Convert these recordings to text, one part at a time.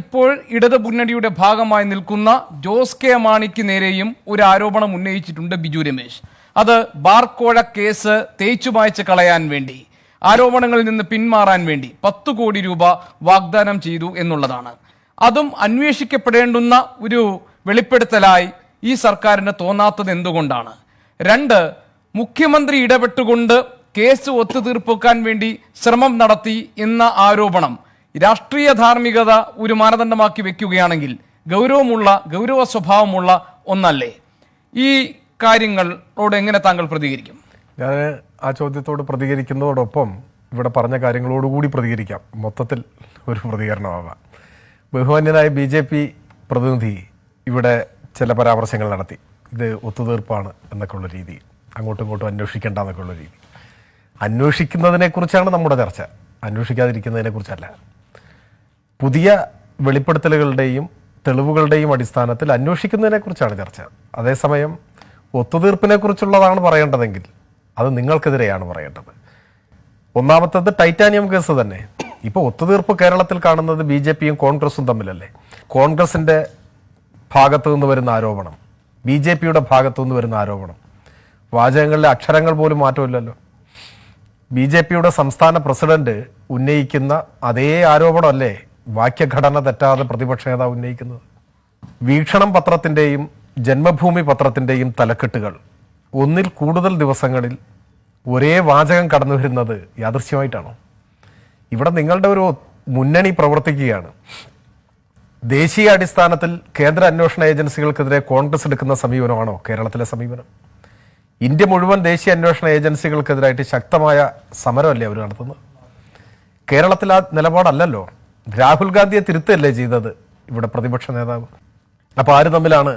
ഇപ്പോൾ ഇടത് മുന്നണിയുടെ ഭാഗമായി നിൽക്കുന്ന ജോസ് കെ മാണിക്ക് നേരെയും ഒരു ആരോപണം ഉന്നയിച്ചിട്ടുണ്ട് ബിജു രമേശ്. അത് ബാർക്കോഴ കേസ് തേച്ചു മായ്ച്ച് കളയാൻ വേണ്ടി, ആരോപണങ്ങളിൽ നിന്ന് പിന്മാറാൻ വേണ്ടി 10 കോടി രൂപ വാഗ്ദാനം ചെയ്തു എന്നുള്ളതാണ്. അതും അന്വേഷിക്കപ്പെടേണ്ടുന്ന ഒരു വെളിപ്പെടുത്തലായി ഈ സർക്കാരിന് തോന്നാത്തത് എന്തുകൊണ്ടാണ്? 2, മുഖ്യമന്ത്രി ഇടപെട്ടുകൊണ്ട് കേസ് ഒത്തുതീർപ്പാക്കാൻ വേണ്ടി ശ്രമം നടത്തി എന്ന ആരോപണം രാഷ്ട്രീയ ധാർമ്മികത ഒരു മാനദണ്ഡമാക്കി വെക്കുകയാണെങ്കിൽ ഗൗരവ സ്വഭാവമുള്ള ഒന്നല്ലേ? ഈ കാര്യങ്ങളോട് എങ്ങനെ താങ്കൾ പ്രതികരിക്കും? ഞാൻ ആ ചോദ്യത്തോട് പ്രതികരിക്കുന്നതോടൊപ്പം ഇവിടെ പറഞ്ഞ കാര്യങ്ങളോടുകൂടി പ്രതികരിക്കാം. മൊത്തത്തിൽ ഒരു പ്രതികരണമാവാം. ബഹുമാന്യനായ BJP പ്രതിനിധി ഇവിടെ ചില പരാമർശങ്ങൾ നടത്തി. ഇത് ഒത്തുതീർപ്പാണ് എന്നൊക്കെ ഉള്ള രീതി, അങ്ങോട്ടും ഇങ്ങോട്ടും അന്വേഷിക്കേണ്ട എന്നൊക്കെ ഉള്ള രീതി. അന്വേഷിക്കുന്നതിനെക്കുറിച്ചാണ് നമ്മുടെ ചർച്ച, അന്വേഷിക്കാതിരിക്കുന്നതിനെക്കുറിച്ചല്ല. പുതിയ വെളിപ്പെടുത്തലുകളുടെയും തെളിവുകളുടെയും അടിസ്ഥാനത്തിൽ അന്വേഷിക്കുന്നതിനെക്കുറിച്ചാണ് ചർച്ച. അതേസമയം ഒത്തുതീർപ്പിനെക്കുറിച്ചുള്ളതാണ് പറയേണ്ടതെങ്കിൽ അത് നിങ്ങൾക്കെതിരെയാണ് പറയേണ്ടത്. ഒന്നാമത്തത് ടൈറ്റാനിയം കേസ് തന്നെ. ഇപ്പോൾ ഒത്തുതീർപ്പ് കേരളത്തിൽ കാണുന്നത് BJPയും കോൺഗ്രസും തമ്മിലല്ലേ? കോൺഗ്രസിൻ്റെ ഭാഗത്തു നിന്ന് വരുന്ന ആരോപണം, BJPയുടെ ഭാഗത്തു നിന്ന് വരുന്ന ആരോപണം, വാചകങ്ങളിലെ അക്ഷരങ്ങൾ പോലും മാറ്റമില്ലല്ലോ. BJPയുടെ സംസ്ഥാന പ്രസിഡന്റ് ഉന്നയിക്കുന്ന അതേ ആരോപണമല്ലേ വാക്യഘടന തെറ്റാതെ പ്രതിപക്ഷ നേതാവ് ഉന്നയിക്കുന്നത്? വീക്ഷണം പത്രത്തിൻ്റെയും ജന്മഭൂമി പത്രത്തിൻ്റെയും തലക്കെട്ടുകൾ ഒന്നിൽ കൂടുതൽ ദിവസങ്ങളിൽ ഒരേ വാചകം കടന്നു വരുന്നത് യാദൃശ്യമായിട്ടാണോ? ഇവിടെ നിങ്ങളുടെ ഒരു മുന്നണി പ്രവർത്തിക്കുകയാണ്. ദേശീയ അടിസ്ഥാനത്തിൽ കേന്ദ്ര അന്വേഷണ ഏജൻസികൾക്കെതിരെ കോൺഗ്രസ് എടുക്കുന്ന സമീപനമാണോ കേരളത്തിലെ സമീപനം? ഇന്ത്യ മുഴുവൻ ദേശീയ അന്വേഷണ ഏജൻസികൾക്കെതിരായിട്ട് ശക്തമായ സമരമല്ലേ അവർ നടത്തുന്നത്? കേരളത്തിൽ ആ നിലപാടല്ലല്ലോ. രാഹുൽ ഗാന്ധിയെ തിരുത്തല്ലേ ചെയ്തത് ഇവിടെ പ്രതിപക്ഷ നേതാവ്? അപ്പോൾ ആര് തമ്മിലാണ്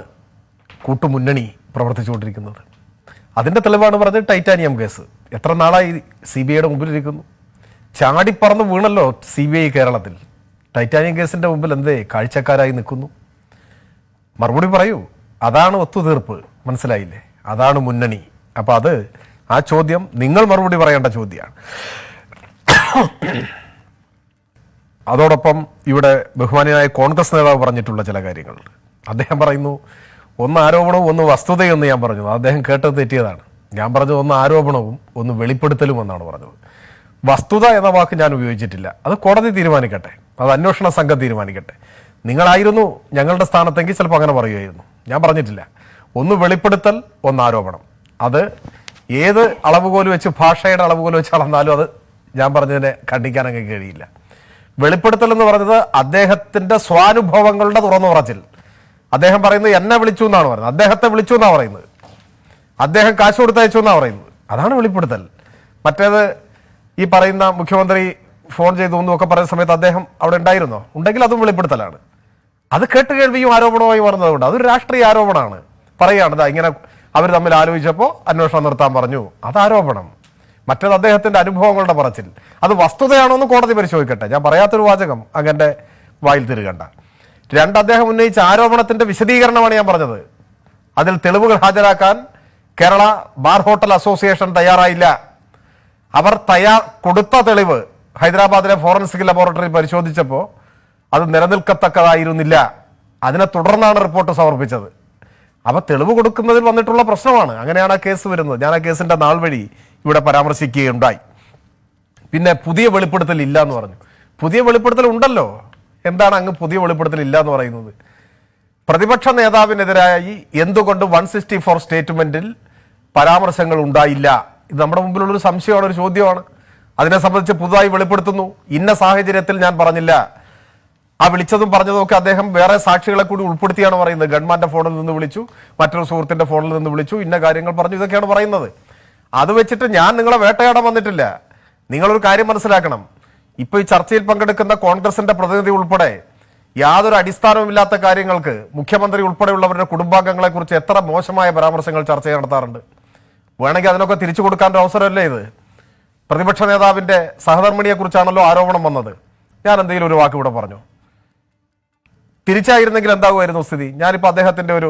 കൂട്ടുമുന്നണി പ്രവർത്തിച്ചുകൊണ്ടിരിക്കുന്നത്? അതിൻ്റെ തെളിവാണ് പറഞ്ഞത് ടൈറ്റാനിയം കേസ്. എത്ര നാളായി CBIയുടെ മുമ്പിലിരിക്കുന്നു? ചാടിപ്പറന്ന് വീണല്ലോ CBI കേരളത്തിൽ. ടൈറ്റാനിയം കേസിൻ്റെ മുമ്പിൽ എന്തേ കാഴ്ചക്കാരായി നിൽക്കുന്നു? മറുപടി പറയൂ. അതാണ് ഒത്തുതീർപ്പ്, മനസ്സിലായില്ലേ? അതാണ് മുന്നണി. അപ്പോൾ അത് ആ ചോദ്യം നിങ്ങൾ മറുപടി പറയേണ്ട ചോദ്യമാണ്. അതോടൊപ്പം ഇവിടെ ബഹുമാനിയായ കോൺഗ്രസ് നേതാവ് പറഞ്ഞിട്ടുള്ള ചില കാര്യങ്ങൾ അദ്ദേഹം പറയുന്നു. ഒന്ന് ആരോപണവും ഒന്ന് വസ്തുതയെന്ന് ഞാൻ പറഞ്ഞു. അദ്ദേഹം കേട്ടത് തെറ്റിയതാണ്. ഞാൻ പറഞ്ഞത് ഒന്ന് ആരോപണവും ഒന്ന് വെളിപ്പെടുത്തലും എന്നാണ് പറഞ്ഞത്. വസ്തുത എന്ന വാക്ക് ഞാൻ ഉപയോഗിച്ചിട്ടില്ല. അത് കോടതി തീരുമാനിക്കട്ടെ, അത് അന്വേഷണ സംഘം തീരുമാനിക്കട്ടെ. നിങ്ങളായിരുന്നു ഞങ്ങളുടെ സ്ഥാനത്തെങ്കിൽ ചിലപ്പോൾ അങ്ങനെ പറയുമായിരുന്നു. ഞാൻ പറഞ്ഞിട്ടില്ല. ഒന്ന് വെളിപ്പെടുത്തൽ, ഒന്ന് ആരോപണം. അത് ഏത് അളവുകോല് വെച്ച്, ഭാഷയുടെ അളവുകോല് വെച്ച് അളന്നാലും അത് ഞാൻ പറഞ്ഞതിനെ ഖണ്ഡിക്കാനൊക്കെ കഴിയില്ല. വെളിപ്പെടുത്തൽ എന്ന് പറഞ്ഞത് അദ്ദേഹത്തിൻ്റെ സ്വാനുഭവങ്ങളുടെ തുറന്നു പറച്ചിൽ. അദ്ദേഹം പറയുന്നത് എന്നെ വിളിച്ചു എന്നാണ് പറയുന്നത്, അദ്ദേഹത്തെ വിളിച്ചു എന്നാണ് പറയുന്നത്, അദ്ദേഹം കാശ് കൊടുത്തയച്ചു എന്നാണ് പറയുന്നത്. അതാണ് വെളിപ്പെടുത്തൽ. മറ്റേത് ഈ പറയുന്ന മുഖ്യമന്ത്രി ഫോൺ ചെയ്തു എന്നൊക്കെ പറയുന്ന സമയത്ത് അദ്ദേഹം അവിടെ ഉണ്ടായിരുന്നോ? ഉണ്ടെങ്കിൽ അതും വെളിപ്പെടുത്തലാണ്. അത് കേട്ടുകേൾവിയും ആരോപണമായി മാറുന്നതുകൊണ്ട് അതൊരു രാഷ്ട്രീയ ആരോപണമാണ്. പറയുകയാണ് ഇങ്ങനെ അവർ തമ്മിൽ ആലോചിച്ചപ്പോൾ അന്വേഷണം നിർത്താൻ പറഞ്ഞു, അത് ആരോപണം. മറ്റേത് അദ്ദേഹത്തിൻ്റെ അനുഭവങ്ങളുടെ പറച്ചിൽ. അത് വസ്തുതയാണോ എന്ന് കോടതി പരിശോധിക്കട്ടെ. ഞാൻ പറയാത്തൊരു വാചകം അങ്ങനെ വായിൽ തിരുകണ്ട. 2, അദ്ദേഹം ഉന്നയിച്ച ആരോപണത്തിൻ്റെ വിശദീകരണമാണ് ഞാൻ പറഞ്ഞത്. അതിൽ തെളിവുകൾ ഹാജരാക്കാൻ കേരള ബാർ ഹോട്ടൽ അസോസിയേഷൻ തയ്യാറായില്ല. അവർ കൊടുത്ത തെളിവ് ഹൈദരാബാദിലെ ഫോറൻസിക് ലബോറട്ടറി പരിശോധിച്ചപ്പോൾ അത് നിലനിൽക്കത്തക്കതായിരുന്നില്ല. അതിനെ തുടർന്നാണ് റിപ്പോർട്ട് സമർപ്പിച്ചത്. അപ്പോൾ തെളിവ് കൊടുക്കുന്നതിൽ വന്നിട്ടുള്ള പ്രശ്നമാണ്. അങ്ങനെയാണ് ആ കേസ് വരുന്നത്. ഞാൻ ആ കേസിൻ്റെ നാൾ വഴി ഇവിടെ പരാമർശിക്കുകയുണ്ടായി. പിന്നെ പുതിയ വെളിപ്പെടുത്തൽ ഇല്ല എന്ന് പറഞ്ഞു. പുതിയ വെളിപ്പെടുത്തൽ ഉണ്ടല്ലോ. എന്താണ് അങ്ങ് പുതിയ വെളിപ്പെടുത്തൽ ഇല്ല എന്ന് പറയുന്നത്? പ്രതിപക്ഷ നേതാവിനെതിരായി എന്തുകൊണ്ട് 164 സ്റ്റേറ്റ്മെന്റിൽ പരാമർശങ്ങൾ ഉണ്ടായില്ല? ഇത് നമ്മുടെ മുമ്പിലുള്ളൊരു സംശയമാണ്, ഒരു ചോദ്യമാണ്. അതിനെ സംബന്ധിച്ച് പുതുതായി വെളിപ്പെടുത്തുന്നു. ഇന്ന സാഹചര്യത്തിൽ ഞാൻ പറഞ്ഞില്ല. ആ വിളിച്ചതും പറഞ്ഞതും ഒക്കെ അദ്ദേഹം വേറെ സാക്ഷികളെ കൂടി ഉൾപ്പെടുത്തിയാണ് പറയുന്നത്. ഗവൺമെന്റിന്റെ ഫോണിൽ നിന്ന് വിളിച്ചു, മറ്റൊരു സുഹൃത്തിന്റെ ഫോണിൽ നിന്ന് വിളിച്ചു, ഇന്ന കാര്യങ്ങൾ പറഞ്ഞു, ഇതൊക്കെയാണ് പറയുന്നത്. അത് വെച്ചിട്ട് ഞാൻ നിങ്ങളെ വേട്ടയാടാൻ വന്നിട്ടില്ല. നിങ്ങളൊരു കാര്യം മനസ്സിലാക്കണം. ഇപ്പോൾ ഈ ചർച്ചയിൽ പങ്കെടുക്കുന്ന കോൺഗ്രസിന്റെ പ്രതിനിധി ഉൾപ്പെടെ യാതൊരു അടിസ്ഥാനവുമില്ലാത്ത കാര്യങ്ങൾക്ക് മുഖ്യമന്ത്രി ഉൾപ്പെടെയുള്ളവരുടെ കുടുംബാംഗങ്ങളെ കുറിച്ച് എത്ര മോശമായ പരാമർശങ്ങൾ ചർച്ച നടത്താറുണ്ട്. വേണമെങ്കിൽ അതിനൊക്കെ തിരിച്ചു കൊടുക്കാനുള്ള അവസരമല്ലേ ഇത്? പ്രതിപക്ഷ നേതാവിന്റെ സഹധർമ്മിണിയെ കുറിച്ചാണല്ലോ ആരോപണം വന്നത്. ഞാൻ എന്തെങ്കിലും ഒരു വാക്ക് ഇവിടെ പറഞ്ഞു? തിരിച്ചായിരുന്നെങ്കിൽ എന്താകുമായിരുന്നു സ്ഥിതി? ഞാനിപ്പോൾ അദ്ദേഹത്തിന്റെ ഒരു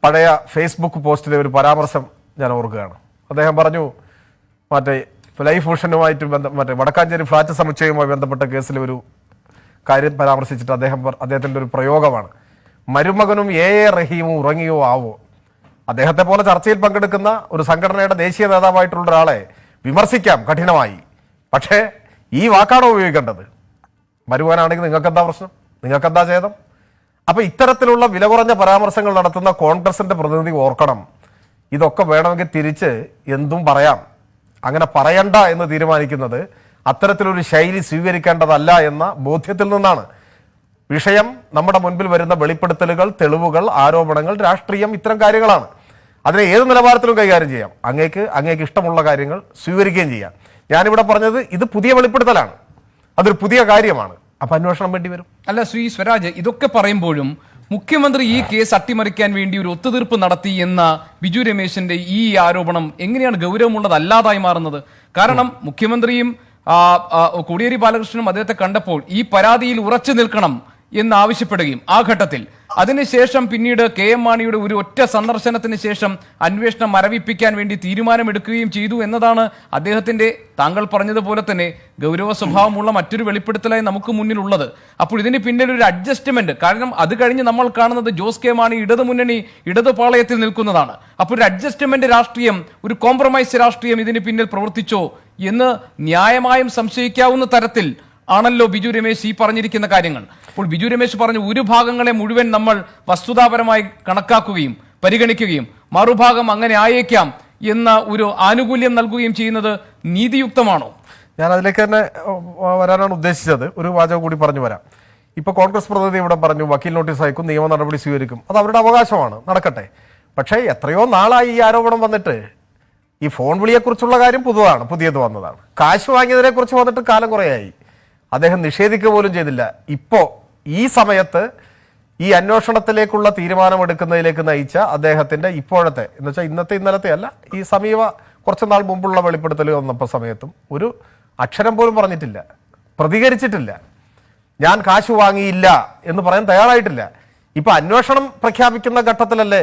പഴയ ഫേസ്ബുക്ക് പോസ്റ്റിലെ ഒരു പരാമർശം ഞാൻ ഓർക്കുകയാണ്. അദ്ദേഹം പറഞ്ഞു, മറ്റേ ലൈഫ് മിഷനുമായിട്ട് മറ്റേ വടക്കാഞ്ചേരി ഫ്ലാറ്റ് സമുച്ചയവുമായി ബന്ധപ്പെട്ട കേസിലെ ഒരു കാര്യം പരാമർശിച്ചിട്ട് അദ്ദേഹത്തിൻ്റെ ഒരു പ്രയോഗമാണ്, മരുമകനും എ റഹീമും ഉറങ്ങിയോ ആവോ. അദ്ദേഹത്തെ പോലെ ചർച്ചയിൽ പങ്കെടുക്കുന്ന ഒരു സംഘടനയുടെ ദേശീയ നേതാവായിട്ടുള്ള ഒരാളെ വിമർശിക്കാം കഠിനമായി, പക്ഷേ ഈ വാക്കാണോ ഉപയോഗിക്കേണ്ടത്? മരുമകനാണെങ്കിൽ നിങ്ങൾക്കെന്താ പ്രശ്നം? നിങ്ങൾക്കെന്താ ഛേദം? അപ്പൊ ഇത്തരത്തിലുള്ള വില കുറഞ്ഞ പരാമർശങ്ങൾ നടത്തുന്ന കോൺഗ്രസിന്റെ പ്രതിനിധി ഓർക്കണം, ഇതൊക്കെ വേണമെങ്കിൽ തിരിച്ച് എന്തും പറയാം, അങ്ങനെ പറയണ്ട എന്ന് തീരുമാനിക്കുന്നത് അത്തരത്തിലൊരു ശൈലി സ്വീകരിക്കേണ്ടതല്ല എന്ന ബോധ്യത്തിൽ നിന്നാണ്. വിഷയം നമ്മുടെ മുൻപിൽ വരുന്ന വെളിപ്പെടുത്തലുകൾ, തെളിവുകൾ, ആരോപണങ്ങൾ, രാഷ്ട്രീയം, ഇത്തരം കാര്യങ്ങളാണ്. അതിനെ ഏത് നിലവാരത്തിലും കൈകാര്യം ചെയ്യാം. അങ്ങേക്ക് ഇഷ്ടമുള്ള കാര്യങ്ങൾ സ്വീകരിക്കുകയും ചെയ്യാം. ഞാനിവിടെ പറഞ്ഞത് ഇത് പുതിയ വെളിപ്പെടുത്തലാണ്, അതൊരു പുതിയ കാര്യമാണ്. അപ്പൊ അന്വേഷണം വേണ്ടി വരും. അല്ല ശ്രീ സ്വരാജ്, ഇതൊക്കെ പറയുമ്പോഴും മുഖ്യമന്ത്രി ഈ കേസ് അട്ടിമറിക്കാൻ വേണ്ടി ഒരു ഒത്തുതീർപ്പ് നടത്തി എന്ന ബിജു രമേശിന്റെ ഈ ആരോപണം എങ്ങനെയാണ് ഗൗരവമുള്ളത് അല്ലാതായി മാറുന്നത്? കാരണം മുഖ്യമന്ത്രിയും കോടിയേരി ബാലകൃഷ്ണനും അദ്ദേഹത്തെ കണ്ടപ്പോൾ ഈ പരാതിയിൽ ഉറച്ചു നിൽക്കണം എന്ന് ആവശ്യപ്പെടുകയും ആ ഘട്ടത്തിൽ അതിനുശേഷം പിന്നീട് കെ എം മാണിയുടെ ഒരു ഒറ്റ സന്ദർശനത്തിന് ശേഷം അന്വേഷണം മരവിപ്പിക്കാൻ വേണ്ടി തീരുമാനമെടുക്കുകയും ചെയ്തു എന്നതാണ് അദ്ദേഹത്തിന്റെ, താങ്കൾ പറഞ്ഞതുപോലെ തന്നെ ഗൗരവ സ്വഭാവമുള്ള മറ്റൊരു വെളിപ്പെടുത്തലായി നമുക്ക് മുന്നിലുള്ളത്. അപ്പോൾ ഇതിന് പിന്നിൽ ഒരു അഡ്ജസ്റ്റ്മെന്റ്, കാരണം അത് കഴിഞ്ഞ് നമ്മൾ കാണുന്നത് ജോസ് കെ മാണി ഇടതുമുന്നണി ഇടതുപാളയത്തിൽ നിൽക്കുന്നതാണ്. അപ്പോൾ ഒരു അഡ്ജസ്റ്റ്മെന്റ് രാഷ്ട്രീയം, ഒരു കോംപ്രമൈസ് രാഷ്ട്രീയം ഇതിന് പിന്നിൽ പ്രവർത്തിച്ചോ എന്ന് ന്യായമായും സംശയിക്കാവുന്ന തരത്തിൽ ആണല്ലോ ബിജു രമേശ് ഈ പറഞ്ഞിരിക്കുന്ന കാര്യങ്ങൾ. അപ്പോൾ ബിജു രമേശ് പറഞ്ഞു ഒരു ഭാഗങ്ങളെ മുഴുവൻ നമ്മൾ വസ്തുതാപരമായി കണക്കാക്കുകയും പരിഗണിക്കുകയും മറുഭാഗം അങ്ങനെ ആയേക്കാം എന്ന ഒരു ആനുകൂല്യം നൽകുകയും ചെയ്യുന്നത് നീതിയുക്തമാണോ? ഞാൻ അതിലേക്ക് തന്നെ വരാനാണ് ഉദ്ദേശിച്ചത്. ഒരു വാചകം കൂടി പറഞ്ഞു വരാം. ഇപ്പൊ കോൺഗ്രസ് പ്രതിനിധി ഇവിടെ പറഞ്ഞു വക്കീൽ നോട്ടീസ് അയക്കും, നിയമ നടപടി സ്വീകരിക്കും. അത് അവരുടെ അവകാശമാണ്, നടക്കട്ടെ. പക്ഷേ എത്രയോ നാളായി ഈ ആരോപണം വന്നിട്ട്. ഈ ഫോൺ വിളിയെക്കുറിച്ചുള്ള കാര്യം പുതിയത് വന്നതാണ്. കാശ് വാങ്ങിയതിനെ കുറിച്ച് വന്നിട്ട് കാലം കുറയായി. അദ്ദേഹം നിഷേധിക്കുക പോലും ചെയ്തില്ല. ഇപ്പോൾ ഈ സമയത്ത് ഈ അന്വേഷണത്തിലേക്കുള്ള തീരുമാനമെടുക്കുന്നതിലേക്ക് നയിച്ച അദ്ദേഹത്തിന്റെ ഇപ്പോഴത്തെ എന്ന് വെച്ചാൽ ഇന്നലത്തെ അല്ല, ഈ കുറച്ച് നാൾ മുമ്പുള്ള വെളിപ്പെടുത്തൽ വന്നപ്പോൾ സമയത്തും ഒരു അക്ഷരം പോലും പറഞ്ഞിട്ടില്ല, പ്രതികരിച്ചിട്ടില്ല. ഞാൻ കാശ് വാങ്ങിയില്ല എന്ന് പറയാൻ തയ്യാറായിട്ടില്ല. ഇപ്പൊ അന്വേഷണം പ്രഖ്യാപിക്കുന്ന ഘട്ടത്തിലല്ലേ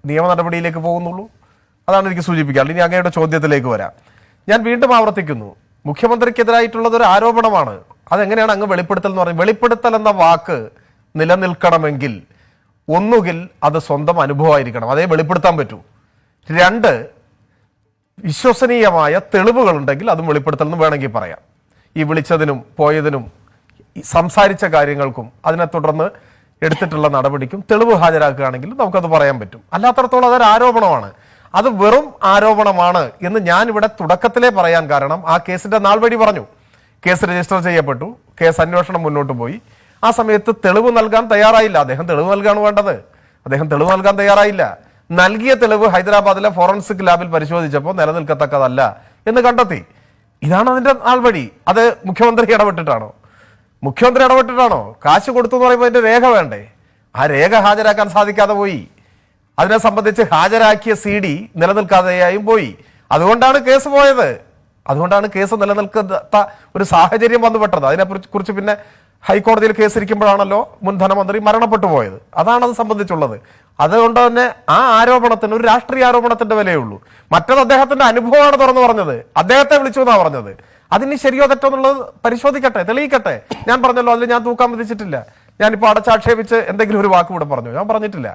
നിയമ നടപടിയിലേക്ക് പോകുന്നുള്ളൂ. അതാണ് എനിക്ക് സൂചിപ്പിക്കാറുള്ളത്. ഇനി അങ്ങയുടെ ചോദ്യത്തിലേക്ക് വരാം. ഞാൻ വീണ്ടും ആവർത്തിക്കുന്നു, മുഖ്യമന്ത്രിക്കെതിരായിട്ടുള്ളത് ഒരു ആരോപണമാണ്. അതെങ്ങനെയാണ് അങ്ങ് വെളിപ്പെടുത്തൽ എന്ന് പറയുന്നത്? വെളിപ്പെടുത്തൽ എന്ന വാക്ക് നിലനിൽക്കണമെങ്കിൽ ഒന്നുകിൽ അത് സ്വന്തം അനുഭവമായിരിക്കണം, അതേ വെളിപ്പെടുത്താൻ പറ്റൂ. 2, വിശ്വസനീയമായ തെളിവുകൾ ഉണ്ടെങ്കിൽ അതും വെളിപ്പെടുത്തൽ എന്ന് വേണമെങ്കിൽ പറയാം. ഈ വിളിച്ചതിനും പോയതിനും സംസാരിച്ച കാര്യങ്ങൾക്കും അതിനെ തുടർന്ന് എടുത്തിട്ടുള്ള നടപടിക്കും തെളിവ് ഹാജരാക്കുകയാണെങ്കിൽ നമുക്കത് പറയാൻ പറ്റും. അല്ലാത്തടത്തോളം അതൊരു ആരോപണമാണ്. അത് വെറും ആരോപണമാണ് എന്ന് ഞാൻ ഇവിടെ തുടക്കത്തിലേ പറയാൻ കാരണം ആ കേസിന്റെ നാൾവഴി പറഞ്ഞു. കേസ് രജിസ്റ്റർ ചെയ്യപ്പെട്ടു, കേസ് അന്വേഷണം മുന്നോട്ട് പോയി. ആ സമയത്ത് തെളിവ് നൽകാൻ തയ്യാറായില്ല. അദ്ദേഹം തെളിവ് നൽകാണ് വേണ്ടത്. അദ്ദേഹം തെളിവ് നൽകാൻ തയ്യാറായില്ല. നൽകിയ തെളിവ് ഹൈദരാബാദിലെ ഫോറൻസിക് ലാബിൽ പരിശോധിച്ചപ്പോൾ നിലനിൽക്കത്തക്കതല്ല എന്ന് കണ്ടെത്തി. ഇതാണ് അതിന്റെ നാൾവഴി. അത് മുഖ്യമന്ത്രി ഇടപെട്ടിട്ടാണോ? കാശ് കൊടുത്തു എന്ന് പറയുമ്പോൾ അതിന്റെ രേഖ വേണ്ടേ? ആ രേഖ ഹാജരാക്കാൻ സാധിക്കാതെ പോയി. അതിനെ സംബന്ധിച്ച് ഹാജരാക്കിയ CD നിലനിൽക്കാതെയായും പോയി. അതുകൊണ്ടാണ് കേസ് പോയത്. അതുകൊണ്ടാണ് കേസ് നിലനിൽക്കാത്ത ഒരു സാഹചര്യം വന്നുപെട്ടത്. അതിനെക്കുറിച്ച് പിന്നെ ഹൈക്കോടതിയിൽ കേസ് ഇരിക്കുമ്പോഴാണല്ലോ മുൻ ധനമന്ത്രി മരണപ്പെട്ടു പോയത്. അതാണ് അത് സംബന്ധിച്ചുള്ളത്. അതുകൊണ്ട് തന്നെ ആ ആരോപണത്തിന് ഒരു രാഷ്ട്രീയ ആരോപണത്തിന്റെ വിലയുള്ളൂ. മറ്റത് അദ്ദേഹത്തിന്റെ അനുഭവമാണ് തുറന്നു പറഞ്ഞത്. അദ്ദേഹത്തെ വിളിച്ചു എന്നാ പറഞ്ഞത്. അതിന് ശരിയോ തെറ്റോ എന്നുള്ളത് പരിശോധിക്കട്ടെ, തെളിയിക്കട്ടെ. ഞാൻ പറഞ്ഞല്ലോ, അതിൽ ഞാൻ തൂക്കാൻ വിധിച്ചിട്ടില്ല. ഞാനിപ്പോ അടച്ചാക്ഷേപിച്ച് എന്തെങ്കിലും ഒരു വാക്ക് ഇവിടെ പറഞ്ഞു, ഞാൻ പറഞ്ഞിട്ടില്ല.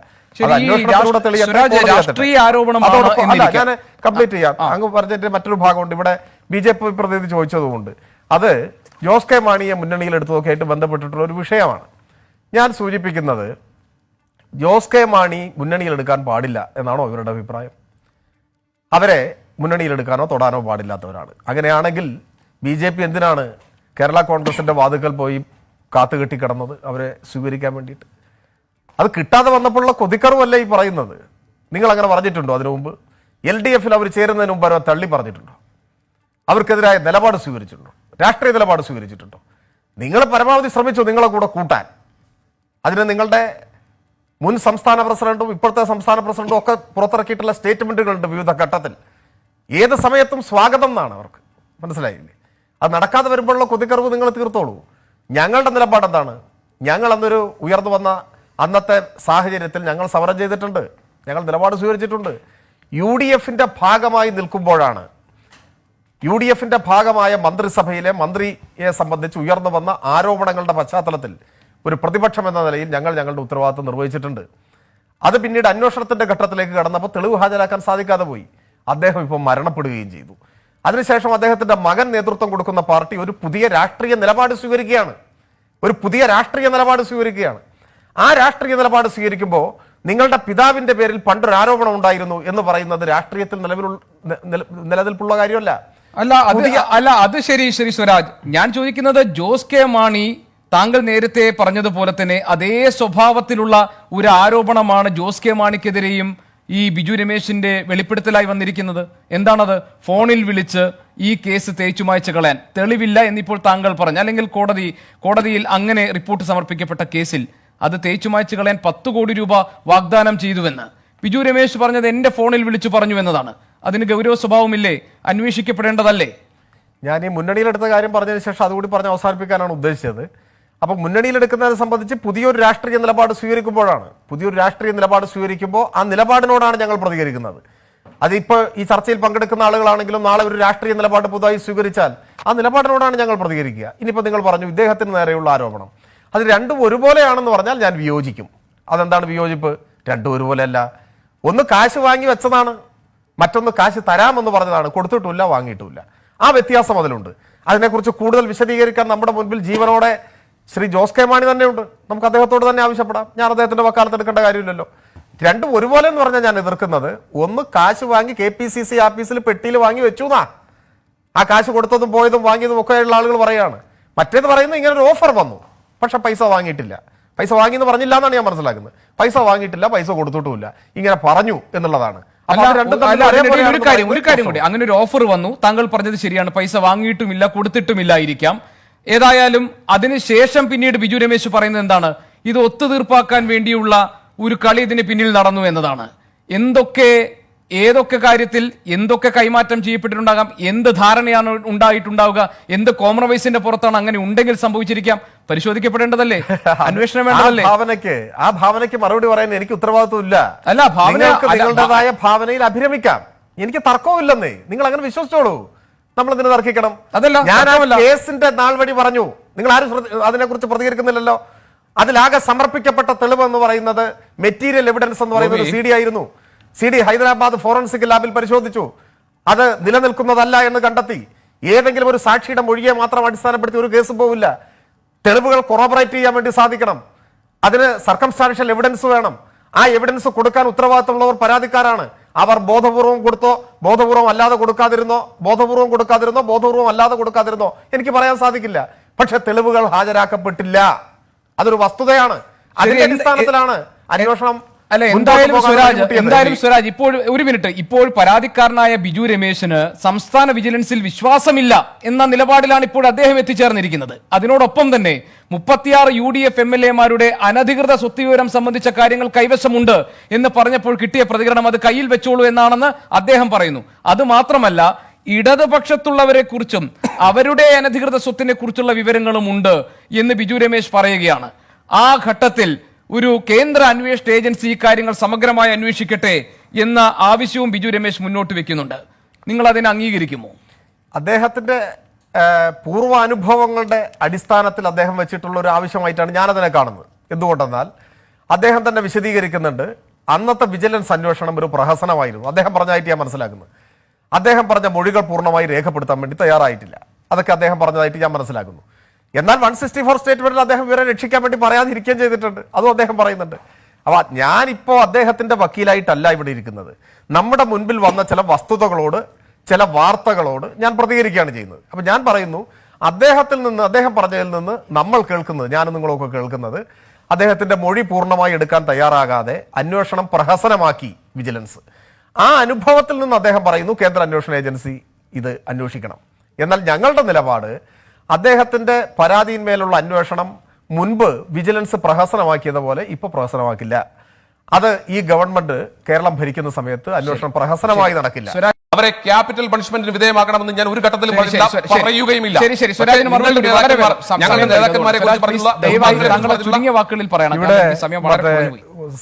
ഞാൻ കംപ്ലീറ്റ് ചെയ്യാം. അങ്ങ് പറഞ്ഞിട്ട് മറ്റൊരു ഭാഗമുണ്ട്. ഇവിടെ BJP പ്രതിനിധി ചോദിച്ചതുകൊണ്ട് അത് ജോസ് കെ മാണിയെ മുന്നണിയിൽ എടുത്തതൊക്കെ ആയിട്ട് ബന്ധപ്പെട്ടിട്ടുള്ള ഒരു വിഷയമാണ്. ഞാൻ സൂചിപ്പിക്കുന്നത് ജോസ് കെ മാണി മുന്നണിയിൽ എടുക്കാൻ പാടില്ല എന്നാണോ ഇവരുടെ അഭിപ്രായം? അവരെ മുന്നണിയിൽ എടുക്കാനോ തൊടാനോ പാടില്ലാത്തവരാണ്. അങ്ങനെയാണെങ്കിൽ BJP എന്തിനാണ് കേരള കോൺഗ്രസിന്റെ വാതുക്കൽ പോയി കാത്തുകെട്ടിക്കിടന്നത് അവരെ സ്വീകരിക്കാൻ വേണ്ടിയിട്ട്? അത് കിട്ടാതെ വന്നപ്പോഴുള്ള കൊതിക്കറുമല്ല ഈ പറയുന്നത്. നിങ്ങൾ അങ്ങനെ പറഞ്ഞിട്ടുണ്ടോ? അതിനു മുമ്പ് LDF-ൽ അവർ ചേരുന്നതിന് മുമ്പ് അവരെ തള്ളി പറഞ്ഞിട്ടുണ്ടോ? അവർക്കെതിരായ നിലപാട് സ്വീകരിച്ചിട്ടുണ്ടോ? രാഷ്ട്രീയ നിലപാട് സ്വീകരിച്ചിട്ടുണ്ടോ? നിങ്ങൾ പരമാവധി ശ്രമിച്ചു നിങ്ങളെ കൂടെ കൂട്ടാൻ. അതിന് നിങ്ങളുടെ മുൻ സംസ്ഥാന പ്രസിഡന്റും ഇപ്പോഴത്തെ സംസ്ഥാന പ്രസിഡന്റും ഒക്കെ പുറത്തിറക്കിയിട്ടുള്ള സ്റ്റേറ്റ്മെന്റുകളുണ്ട് വിവിധ ഘട്ടത്തിൽ. ഏത് സമയത്തും സ്വാഗതം എന്നാണ് അവർക്ക്. മനസ്സിലായില്ലേ? അത് നടക്കാതെ വരുമ്പോഴുള്ള കൊതിക്കറിവ് നിങ്ങൾ തീർത്തോളൂ. ഞങ്ങളുടെ നിലപാട് എന്താണ്? ഞങ്ങൾ അന്നൊരു ഉയർന്നു വന്ന അന്നത്തെ സാഹചര്യത്തിൽ ഞങ്ങൾ സമരം ചെയ്തിട്ടുണ്ട്, ഞങ്ങൾ നിലപാട് സ്വീകരിച്ചിട്ടുണ്ട്. UDF-ന്റെ ഭാഗമായി നിൽക്കുമ്പോഴാണ് UDFന്റെ ഭാഗമായ മന്ത്രിസഭയിലെ മന്ത്രിയെ സംബന്ധിച്ച് ഉയർന്നു വന്ന ആരോപണങ്ങളുടെ പശ്ചാത്തലത്തിൽ ഒരു പ്രതിപക്ഷം എന്ന നിലയിൽ ഞങ്ങളുടെ ഉത്തരവാദിത്വം നിർവഹിച്ചിട്ടുണ്ട്. അത് പിന്നീട് അന്വേഷണത്തിന്റെ ഘട്ടത്തിലേക്ക് കടന്നപ്പോൾ തെളിവ് ഹാജരാക്കാൻ സാധിക്കാതെ പോയി. അദ്ദേഹം ഇപ്പോൾ മരണപ്പെടുകയും ചെയ്തു. അതിനുശേഷം അദ്ദേഹത്തിന്റെ മകൻ നേതൃത്വം കൊടുക്കുന്ന പാർട്ടി ഒരു പുതിയ രാഷ്ട്രീയ നിലപാട് സ്വീകരിക്കുകയാണ്. ആ രാഷ്ട്രീയ നിലപാട് സ്വീകരിക്കുമ്പോൾ നിങ്ങളുടെ പിതാവിന്റെ പേരിൽ പണ്ടൊരു ആരോപണം ഉണ്ടായിരുന്നു എന്ന് പറയുന്നത് രാഷ്ട്രീയത്തിൽ നിലനിൽപ്പുള്ള കാര്യമല്ല. അത് ശരി സ്വരാജ്, ഞാൻ ചോദിക്കുന്നത് ജോസ് കെ മാണി താങ്കൾ നേരത്തെ പറഞ്ഞതുപോലെ തന്നെ അതേ സ്വഭാവത്തിലുള്ള ഒരു ആരോപണമാണ് ജോസ് കെ മാണിക്കെതിരെയും ഈ ബിജു രമേശിന്റെ വെളിപ്പെടുത്തലായി വന്നിരിക്കുന്നത്. എന്താണത്? ഫോണിൽ വിളിച്ച് ഈ കേസ് തേച്ചുമായ്ച്ചു കളയാൻ തെളിവില്ല എന്നിപ്പോൾ താങ്കൾ പറഞ്ഞു, അല്ലെങ്കിൽ കോടതിയിൽ അങ്ങനെ റിപ്പോർട്ട് സമർപ്പിക്കപ്പെട്ട കേസിൽ അത് തേച്ചുമായ്ച്ചു കളയാൻ 10 കോടി രൂപ വാഗ്ദാനം ചെയ്തുവെന്ന് ബിജു രമേശ് പറഞ്ഞത് എന്റെ ഫോണിൽ വിളിച്ചു പറഞ്ഞു എന്നതാണ്. അതിന് ഗൗരവ സ്വഭാവമില്ലേ? അന്വേഷിക്കപ്പെടേണ്ടതല്ലേ? ഞാൻ ഈ മുന്നണിയിലെടുത്ത കാര്യം പറഞ്ഞതിന് ശേഷം അതുകൂടി പറഞ്ഞ് അവസാനിപ്പിക്കാനാണ് ഉദ്ദേശിച്ചത്. അപ്പൊ മുന്നണിയിലെടുക്കുന്നതിനെ സംബന്ധിച്ച് പുതിയൊരു രാഷ്ട്രീയ നിലപാട് സ്വീകരിക്കുമ്പോൾ ആ നിലപാടിനോടാണ് ഞങ്ങൾ പ്രതികരിക്കുന്നത്. അതിപ്പോൾ ഈ ചർച്ചയിൽ പങ്കെടുക്കുന്ന ആളുകളാണെങ്കിലും നാളെ ഒരു രാഷ്ട്രീയ നിലപാട് പുതുതായി സ്വീകരിച്ചാൽ ആ നിലപാടിനോടാണ് ഞങ്ങൾ പ്രതികരിക്കുക. ഇനിയിപ്പോൾ നിങ്ങൾ പറഞ്ഞു ഇദ്ദേഹത്തിന് നേരെയുള്ള ആരോപണം, അത് രണ്ടും ഒരുപോലെയാണെന്ന് പറഞ്ഞാൽ ഞാൻ വിയോജിക്കും. അതെന്താണ് വിയോജിപ്പ്? രണ്ടും ഒരുപോലെയല്ല. ഒന്ന് കാശ് വാങ്ങി വെച്ചതാണ്, മറ്റൊന്ന് കാശ് തരാമെന്ന് പറഞ്ഞതാണ്, കൊടുത്തിട്ടുമില്ല വാങ്ങിയിട്ടുമില്ല. ആ വ്യത്യാസം അതിലുണ്ട്. അതിനെക്കുറിച്ച് കൂടുതൽ വിശദീകരിക്കാൻ നമ്മുടെ മുൻപിൽ ജീവനോടെ ശ്രീ ജോസ് കെ മാണി തന്നെയുണ്ട്. നമുക്ക് അദ്ദേഹത്തോട് തന്നെ ആവശ്യപ്പെടാം. ഞാൻ അദ്ദേഹത്തിന്റെ വക്കാലത്ത് എടുക്കേണ്ട കാര്യമില്ലല്ലോ. രണ്ടും ഒരുപോലെ എന്ന് പറഞ്ഞാൽ ഞാൻ എതിർക്കുന്നത്, ഒന്ന് കാശ് വാങ്ങി KPCC ആഫീസിൽ പെട്ടിയിൽ വാങ്ങി വെച്ചു എന്നാ, ആ കാശ് കൊടുത്തതും പോയതും വാങ്ങിയതും ഒക്കെ ഉള്ള ആളുകൾ പറയാണ്. മറ്റേത് പറയുന്നത് ഇങ്ങനെ ഒരു ഓഫർ വന്നു, പക്ഷെ പൈസ വാങ്ങിയിട്ടില്ല, പൈസ വാങ്ങിയെന്ന് പറഞ്ഞില്ല എന്നാണ് ഞാൻ മനസ്സിലാക്കുന്നത്. പൈസ വാങ്ങിയിട്ടില്ല, പൈസ കൊടുത്തിട്ടുമില്ല, ഇങ്ങനെ പറഞ്ഞു എന്നുള്ളതാണ്. ഒരു കാര്യം കൂടി, അങ്ങനെ ഒരു ഓഫർ വന്നു, താങ്കൾ പറഞ്ഞത് ശരിയാണ്, പൈസ വാങ്ങിയിട്ടുമില്ല കൊടുത്തിട്ടുമില്ലായിരിക്കാം. ഏതായാലും അതിനുശേഷം പിന്നീട് ബിജു രമേശ് പറയുന്നത് എന്താണ്? ഇത് ഒത്തുതീർപ്പാക്കാൻ വേണ്ടിയുള്ള ഒരു കളി ഇതിന് പിന്നിൽ നടന്നു എന്നതാണ്. ഏതൊക്കെ കാര്യത്തിൽ എന്തൊക്കെ കൈമാറ്റം ചെയ്യപ്പെട്ടിട്ടുണ്ടാകാം, എന്ത് ധാരണയാണ് ഉണ്ടായിട്ടുണ്ടാവുക, എന്ത് കോംപ്രമൈസിന്റെ പുറത്താണ് അങ്ങനെ ഉണ്ടെങ്കിൽ സംഭവിച്ചിരിക്കാം. പരിശോധിക്കപ്പെടേണ്ടതല്ലേ? അന്വേഷണം വേണ്ടതല്ലേ? ആ ഭാവനയ്ക്ക് മറുപടി പറയാൻ എനിക്ക് ഉത്തരവാദിത്വം ഇല്ല. നിങ്ങളുടേതായ ഭാവനയിൽ അഭിരമിക്കാം, എനിക്ക് തർക്കവുമില്ലെന്നേ. നിങ്ങൾ അങ്ങനെ വിശ്വസിച്ചോളൂ. നമ്മൾ ഇതിന് തർക്കിക്കണം? ഞാൻ കേസിന്റെ നാൾ വഴി പറഞ്ഞു, നിങ്ങൾ ആരും അതിനെക്കുറിച്ച് പ്രതികരിക്കുന്നില്ലല്ലോ. അതിലാകെ സമർപ്പിക്കപ്പെട്ട തെളിവ് എന്ന് പറയുന്നത് മെറ്റീരിയൽ എവിഡൻസ് എന്ന് പറയുന്നത് CD ആയിരുന്നു. CD ഹൈദരാബാദ് ഫോറൻസിക് ലാബിൽ പരിശോധിച്ചു, അത് നിലനിൽക്കുന്നതല്ല എന്ന് കണ്ടെത്തി. ഏതെങ്കിലും ഒരു സാക്ഷിയുടെ മൊഴിയെ മാത്രം അടിസ്ഥാനപ്പെടുത്തി ഒരു കേസും പോവില്ല. തെളിവുകൾ കൊറോബറേറ്റ് ചെയ്യാൻ വേണ്ടി സാധിക്കണം. അതിന് സർക്കംസ്റ്റാൻഷ്യൽ എവിഡൻസ് വേണം. ആ എവിഡൻസ് കൊടുക്കാൻ ഉത്തരവാദിത്തമുള്ളവർ പരാതിക്കാരാണ്. അവർ ബോധപൂർവം കൊടുത്തോ, ബോധപൂർവം അല്ലാതെ കൊടുക്കാതിരുന്നോ, ബോധപൂർവം അല്ലാതെ കൊടുക്കാതിരുന്നോ എനിക്ക് പറയാൻ സാധിക്കില്ല. പക്ഷെ തെളിവുകൾ ഹാജരാക്കപ്പെട്ടില്ല. അതൊരു വസ്തുതയാണ്. അതിന്റെ അടിസ്ഥാനത്തിലാണ് അന്വേഷണം. എന്തായാലും സ്വരാജ്, ഇപ്പോൾ ഒരു മിനിറ്റ്, ഇപ്പോൾ പരാതിക്കാരനായ ബിജു രമേശിന് സംസ്ഥാന വിജിലൻസിൽ വിശ്വാസമില്ല എന്ന നിലപാടിലാണ് ഇപ്പോൾ അദ്ദേഹം എത്തിച്ചേർന്നിരിക്കുന്നത്. അതിനോടൊപ്പം തന്നെ 36 UDF MLA-മാരുടെ അനധികൃത സ്വത്ത് വിവരം സംബന്ധിച്ച കാര്യങ്ങൾ കൈവശമുണ്ട് എന്ന് പറഞ്ഞപ്പോൾ കിട്ടിയ പ്രതികരണം അത് കയ്യിൽ വെച്ചോളൂ എന്നാണെന്ന് അദ്ദേഹം പറയുന്നു. അത് മാത്രമല്ല, ഇടതുപക്ഷത്തുള്ളവരെ കുറിച്ചും അവരുടെ അനധികൃത സ്വത്തിനെ കുറിച്ചുള്ള വിവരങ്ങളും ഉണ്ട് എന്ന് ബിജു രമേശ് പറയുകയാണ്. ആ ഘട്ടത്തിൽ ഒരു കേന്ദ്ര അന്വേഷണ ഏജൻസി ഈ കാര്യങ്ങൾ സമഗ്രമായി അന്വേഷിക്കട്ടെ എന്ന ആവശ്യവും ബിജു രമേശ് മുന്നോട്ട് വെക്കുന്നുണ്ട്. നിങ്ങൾ അതിനെ അംഗീകരിക്കുമോ? അദ്ദേഹത്തിന്റെ പൂർവാനുഭവങ്ങളുടെ അടിസ്ഥാനത്തിൽ അദ്ദേഹം വെച്ചിട്ടുള്ള ഒരു ആവശ്യമായിട്ടാണ് ഞാനതിനെ കാണുന്നത്. എന്തുകൊണ്ടെന്നാൽ അദ്ദേഹം തന്നെ വിശദീകരിക്കുന്നുണ്ട്, അന്നത്തെ വിജിലൻസ് അന്വേഷണം ഒരു പ്രഹസനമായിരുന്നു. അദ്ദേഹം പറഞ്ഞതായിട്ട് ഞാൻ മനസ്സിലാക്കുന്നത്. അദ്ദേഹം പറഞ്ഞ മൊഴികൾ പൂർണ്ണമായി രേഖപ്പെടുത്താൻ വേണ്ടി തയ്യാറായിട്ടില്ല. അതൊക്കെ അദ്ദേഹം പറഞ്ഞതായിട്ട് ഞാൻ മനസ്സിലാക്കുന്നു. എന്നാൽ 164 സ്റ്റേറ്റ്മെന്റിൽ അദ്ദേഹം ഇവരെ രക്ഷിക്കാൻ വേണ്ടി പറയാതിരിക്കുകയും ചെയ്തിട്ടുണ്ട്. അതും അദ്ദേഹം പറയുന്നുണ്ട്. അപ്പൊ ഞാനിപ്പോ അദ്ദേഹത്തിന്റെ വക്കീലായിട്ടല്ല ഇവിടെ ഇരിക്കുന്നത്. നമ്മുടെ മുൻപിൽ വന്ന ചില വസ്തുതകളോട്, ചില വാർത്തകളോട് ഞാൻ പ്രതികരിക്കുകയാണ് ചെയ്യുന്നത്. അപ്പൊ ഞാൻ പറയുന്നു, അദ്ദേഹം പറഞ്ഞതിൽ നിന്ന് നമ്മൾ കേൾക്കുന്നത്, ഞാനും നിങ്ങളൊക്കെ കേൾക്കുന്നത്, അദ്ദേഹത്തിന്റെ മൊഴി പൂർണ്ണമായി എടുക്കാൻ തയ്യാറാകാതെ അന്വേഷണം പ്രഹസനമാക്കി വിജിലൻസ്. ആ അനുഭവത്തിൽ നിന്ന് അദ്ദേഹം പറയുന്നു കേന്ദ്ര അന്വേഷണ ഏജൻസി ഇത് അന്വേഷിക്കണം. എന്നാൽ ഞങ്ങളുടെ നിലപാട്, അദ്ദേഹത്തിന്റെ പരാതിയിന്മേലുള്ള അന്വേഷണം മുൻപ് വിജിലൻസ് പ്രഹസനമാക്കിയതുപോലെ ഇപ്പൊ പ്രഹസനമാക്കില്ല. അത് ഈ ഗവൺമെന്റ് കേരളം ഭരിക്കുന്ന സമയത്ത് അന്വേഷണം പ്രഹസനമായി നടക്കില്ല. അവരെ ക്യാപിറ്റൽ പണിഷ്മെന്റിന് വിധേയമാക്കണമെന്ന് ഞാൻ ഒരു ഘട്ടത്തിലും പറയുകയുമില്ല.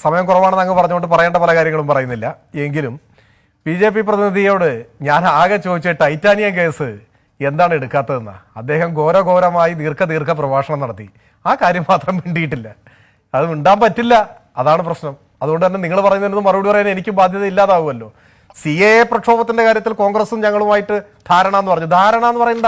സമയം കുറവാണെന്ന് അങ്ങ് പറഞ്ഞുകൊണ്ട് പറയേണ്ട പല കാര്യങ്ങളും പറയുന്നില്ല. എങ്കിലും BJP പ്രതിനിധിയോട് ഞാൻ ആകെ ചോദിച്ച ടൈറ്റാനിയം കേസ് എന്താണ് എടുക്കാത്തതെന്നാ. അദ്ദേഹം ഘോരഘോരമായി ദീർഘ പ്രഭാഷണം നടത്തി. ആ കാര്യം മാത്രം മിണ്ടിയിട്ടില്ല. അത് മിണ്ടാൻ പറ്റില്ല, അതാണ് പ്രശ്നം. അതുകൊണ്ട് തന്നെ നിങ്ങൾ പറയുന്നതിന് മറുപടി പറയാൻ എനിക്ക് ബാധ്യത ഇല്ലാതാവുമല്ലോ. CAA പ്രക്ഷോഭത്തിന്റെ കാര്യത്തിൽ കോൺഗ്രസും ഞങ്ങളുമായിട്ട് ധാരണ എന്ന് പറഞ്ഞു. ധാരണ എന്ന് പറയണ്ട,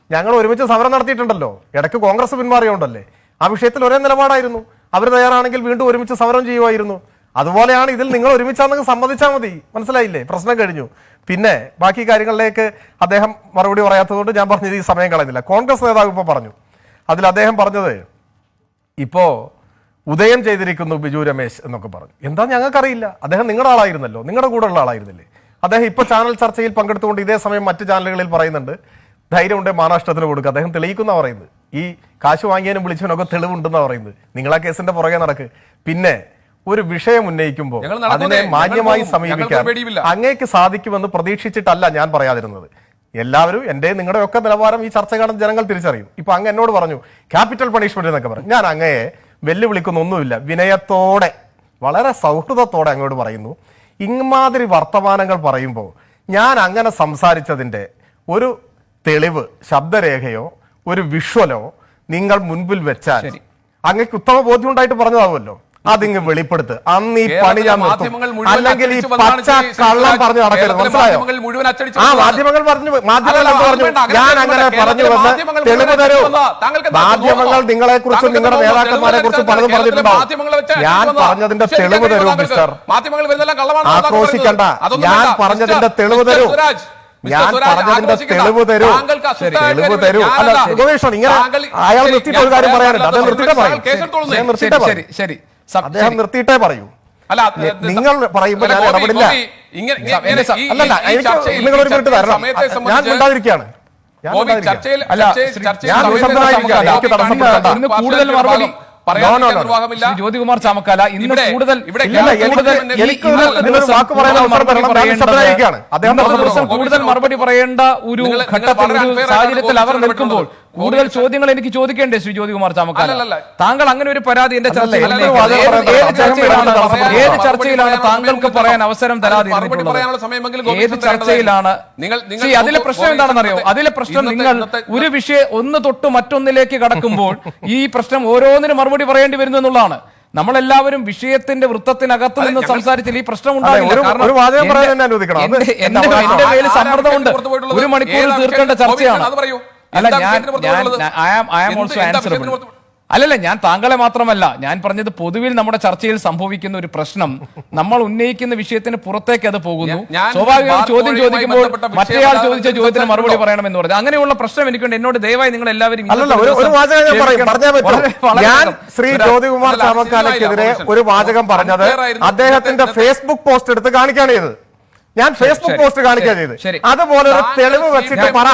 ഞങ്ങൾ ഒരുമിച്ച് സമരം നടത്തിയിട്ടുണ്ടല്ലോ. ഇടയ്ക്ക് കോൺഗ്രസ് പിന്മാറിയോണ്ടല്ലേ. ആ വിഷയത്തിൽ ഒരേ നിലപാടായിരുന്നു. അവർ തയ്യാറാണെങ്കിൽ വീണ്ടും ഒരുമിച്ച് സമരം ചെയ്യുമായിരുന്നു. അതുപോലെയാണ് ഇതിൽ നിങ്ങൾ ഒരുമിച്ചാണെങ്കിൽ സമ്മതിച്ചാൽ മതി. മനസ്സിലായില്ലേ? പ്രശ്നം കഴിഞ്ഞു. പിന്നെ ബാക്കി കാര്യങ്ങളിലേക്ക് അദ്ദേഹം മറുപടി പറയാത്തതുകൊണ്ട് ഞാൻ പറഞ്ഞത് ഈ സമയം കളയുന്നില്ല. കോൺഗ്രസ് നേതാവ് ഇപ്പോൾ പറഞ്ഞു, അതിൽ അദ്ദേഹം പറഞ്ഞത് ഇപ്പോ ഉദയം ചെയ്തിരിക്കുന്നു ബിജു രമേശ് എന്നൊക്കെ പറഞ്ഞു. എന്താ ഞങ്ങൾക്കറിയില്ല. അദ്ദേഹം നിങ്ങളുടെ ആളായിരുന്നല്ലോ, നിങ്ങളുടെ കൂടെ ഉള്ള ആളായിരുന്നില്ലേ. അദ്ദേഹം ഇപ്പോൾ ചാനൽ ചർച്ചയിൽ പങ്കെടുത്തുകൊണ്ട് ഇതേ സമയം മറ്റ് ചാനലുകളിൽ പറയുന്നുണ്ട് ധൈര്യം ഉണ്ടെങ്കിൽ മാനനഷ്ടത്തിന് കൊടുക്കുക. അദ്ദേഹം തെളിയിക്കുന്ന പറയുന്നത് ഈ കാശ് വാങ്ങിയതിനും വിളിച്ചവനൊക്കെ തെളിവുണ്ടെന്നാണ് പറയുന്നത്. നിങ്ങൾ ആ കേസിന്റെ പുറകെ നടക്ക്. പിന്നെ ഒരു വിഷയം ഉന്നയിക്കുമ്പോൾ അതിനെ മാന്യമായി സമീപിക്കാൻ അങ്ങേക്ക് സാധിക്കുമെന്ന് പ്രതീക്ഷിച്ചിട്ടല്ല ഞാൻ പറയാതിരുന്നത്. എല്ലാവരും എൻ്റെ നിങ്ങളുടെ ഒക്കെ നിലവാരം ഈ ചർച്ച കാണുന്ന ജനങ്ങൾ തിരിച്ചറിയും. ഇപ്പൊ അങ്ങ് എന്നോട് പറഞ്ഞു ക്യാപിറ്റൽ പണിഷ്മെന്റ് എന്നൊക്കെ പറഞ്ഞു. ഞാൻ അങ്ങയെ വെല്ലുവിളിക്കുന്നൊന്നുമില്ല. വിനയത്തോടെ വളരെ സൗഹൃദത്തോടെ അങ്ങോട്ട് പറയുന്നു, ഇമാതിരി വർത്തമാനങ്ങൾ പറയുമ്പോൾ ഞാൻ അങ്ങനെ സംസാരിച്ചതിൻ്റെ ഒരു തെളിവ് ശബ്ദരേഖയോ ഒരു വിഷ്വലോ നിങ്ങൾ മുൻപിൽ വെച്ചാൽ അങ്ങക്ക് ഉത്തമ ബോധ്യം ഉണ്ടായിട്ട് പറഞ്ഞതാവുമല്ലോ. അതിങ്ങ് വെളിപ്പെടുത്ത്. അന്ന് ഈ പണി ഞാൻ നിർത്തും. അല്ലെങ്കിൽ ഈ പച്ച കള്ളം പറഞ്ഞു നടക്കരുത്. മനസ്സിലായോ? ആ മാധ്യമങ്ങൾ പറഞ്ഞു ഞാൻ അങ്ങനെ പറഞ്ഞുവെന്ന് തെളിവ് തരൂ. മാധ്യമങ്ങൾ നിങ്ങളെ കുറിച്ചും നിങ്ങളുടെ നേതാക്കന്മാരെ കുറിച്ചും പലതും പറഞ്ഞിട്ടുണ്ടോ? ഞാൻ പറഞ്ഞതിന്റെ തെളിവ് തരൂ മിസ്റ്റർ. ആക്രോശിക്കണ്ട. ഞാൻ പറഞ്ഞതിന്റെ തെളിവ് തരൂ. ഞാൻ പറഞ്ഞതിന്റെ തെളിവ് തരൂ. തെളിവ് തരൂ. അല്ല ഗോപേഷ്, ഇങ്ങനെ അയാൾ നിർത്തിയിട്ട് ഒരു കാര്യം പറയാനുണ്ട്. അത് നിർത്തിയിട്ടേ പറയൂ. നിർത്തിയിട്ടേ പറയൂ. ശരി, അദ്ദേഹം നിർത്തിയിട്ടേ പറയൂ. അല്ല നിങ്ങൾ പറയുമ്പോൾ ഞാൻ ഇടപെടില്ല. അല്ലല്ല, എനിക്ക് നിങ്ങൾ ഒരു മിനിറ്റ് തരണം. ഞാൻ മിണ്ടാതിരിക്കുകയാണ്. കൂടുതൽ മറുപടി ജ്യോതികുമാർ ചാമക്കാല ഇന്ന് കൂടുതൽ കൂടുതൽ മറുപടി പറയേണ്ട ഒരു ഘട്ടത്തിൽ ഒരു സാഹചര്യത്തിൽ അവർ നിൽക്കുമ്പോൾ കൂടുതൽ ചോദ്യങ്ങൾ എനിക്ക് ചോദിക്കേണ്ടേ ശ്രീ ജ്യോതികുമാർ ചാമക്കാല? താങ്കൾ അങ്ങനെ ഒരു പരാതി എന്റെ ചർച്ചയിൽ ഏത് ചർച്ചയിലാണ് താങ്കൾക്ക് പറയാൻ അവസരം തരാതിരുന്നിട്ടുള്ളത്? ഏത് ചർച്ചയിലാണ്? അതിലെ പ്രശ്നം എന്താണെന്നറിയോ? അതിലെ പ്രശ്നം നിങ്ങൾ ഒരു വിഷയം ഒന്ന് തൊട്ട് മറ്റൊന്നിലേക്ക് കടക്കുമ്പോൾ ഈ പ്രശ്നം ഓരോന്നിനും മറുപടി പറയേണ്ടി വരുന്നു എന്നുള്ളതാണ്. നമ്മളെല്ലാവരും വിഷയത്തിന്റെ വൃത്തത്തിനകത്ത് നിന്ന് സംസാരിച്ചാൽ ഈ പ്രശ്നം ഉണ്ടാകില്ല. എന്റെ മേൽ സമ്മർദ്ദമുണ്ട്. ഒരു മണിക്കൂറിൽ തീർക്കേണ്ട ചർച്ചയാണ്. അല്ല ഐ ആം ഓൾസോ ആൻസറബിൾ. അല്ലല്ല, ഞാൻ താങ്കളെ മാത്രമല്ല, ഞാൻ പറഞ്ഞത് പൊതുവിൽ നമ്മുടെ ചർച്ചയിൽ സംഭവിക്കുന്ന ഒരു പ്രശ്നം, നമ്മൾ ഉന്നയിക്കുന്ന വിഷയത്തിന് പുറത്തേക്ക് അത് പോകുന്നു. സ്വാഭാവികമായി ചോദ്യം ചോദിക്കുമ്പോൾ മറ്റേയാൾ ചോദിച്ച ചോദ്യത്തിന് മറുപടി പറയണമെന്ന് പറഞ്ഞു. അങ്ങനെയുള്ള പ്രശ്നം എനിക്കുണ്ട്. എന്നോട് ദയവായി നിങ്ങൾ എല്ലാവരും ശ്രീ ജ്യോതികുമാർ ചാമക്കാലയ്ക്കെതിരെ ഒരു വാചകം പറഞ്ഞത് അദ്ദേഹത്തിന്റെ ഫേസ്ബുക്ക് പോസ്റ്റ് എടുത്ത് കാണിക്കുകയാണ് ചെയ്തത്. ഞാൻ ഫേസ്ബുക്ക് പോസ്റ്റ് കാണിക്കുക ചെയ്ത്. അതുപോലെ ഒരു തെളിവ് വെച്ചിട്ട് പറ.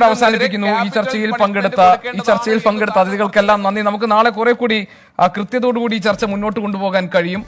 അവസാനിപ്പിക്കുന്നു. ഈ ചർച്ചയിൽ പങ്കെടുത്ത അതിഥികൾക്കെല്ലാം നന്ദി. നമുക്ക് നാളെ കുറെ കൂടി കൃത്യതയോടുകൂടി ഈ ചർച്ച മുന്നോട്ട് കൊണ്ടുപോകാൻ കഴിയും.